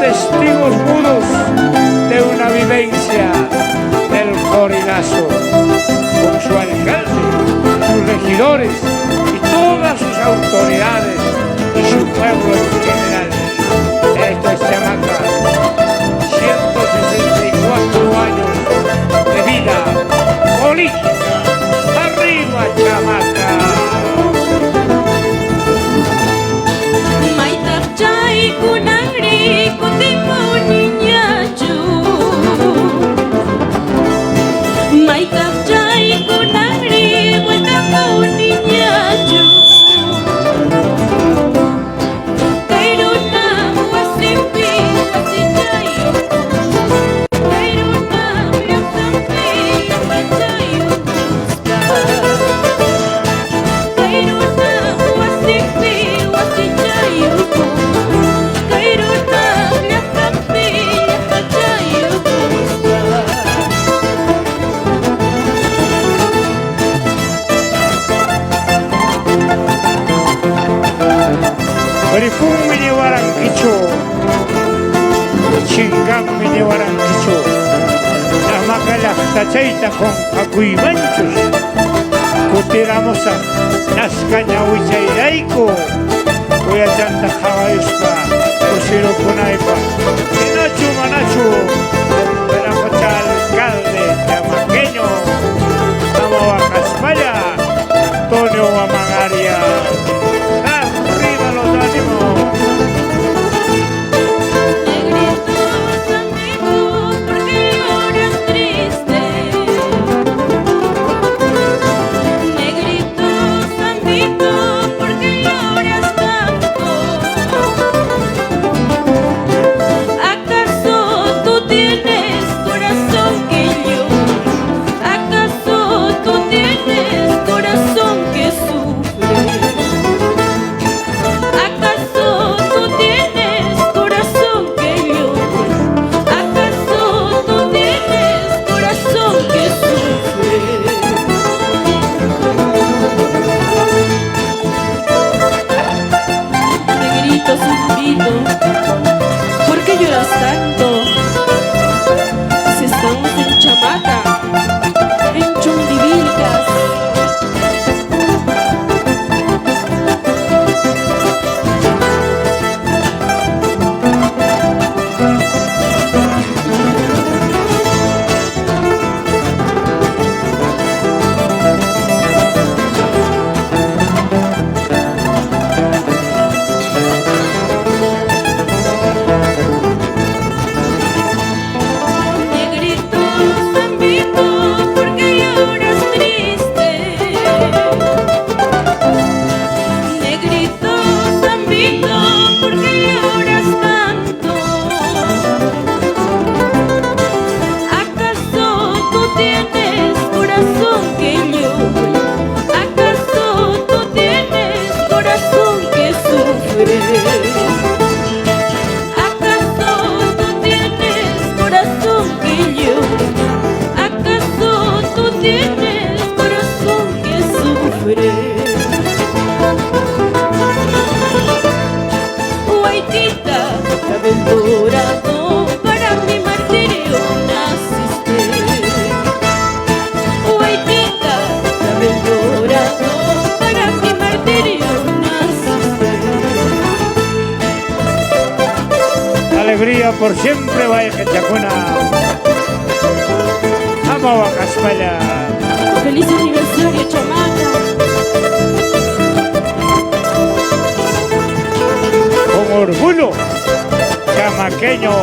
testigos mudos de una vivencia del Jorilazo, con su alcalde, sus regidores y todas sus autoridades y su pueblo en general. Esto es Chamaca, 164 años de vida política. ¡Arriba, Chamaca! Orifun mini warankicho, chingam mini warankicho, Chamaca laqtachaita con akuimanchus, kutiramosa nascaña huichairaico, kuyachanta jawayuspa, kusiro kunaipa, Inachu manachu, Veracocha alcalde chamaqueño, Amo Caspalla, Antonio Amagaria. ¿Acaso tú tienes viva por siempre, vaya Chacona. Vamos a Caspala. ¡Feliz aniversario, chamaca! Con orgullo, chamaqueño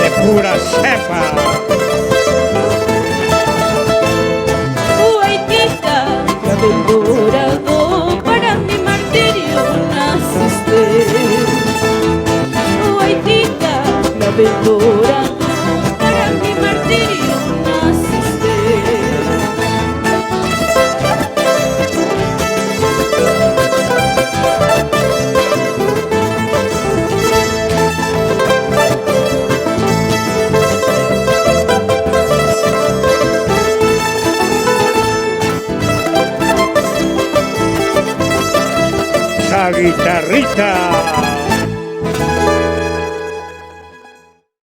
de pura cepa. Guaitita, cabello dorado, para mi martirio naciste. Guaitita, cabello dorado, para mi martirio naciste. Esa guitarrita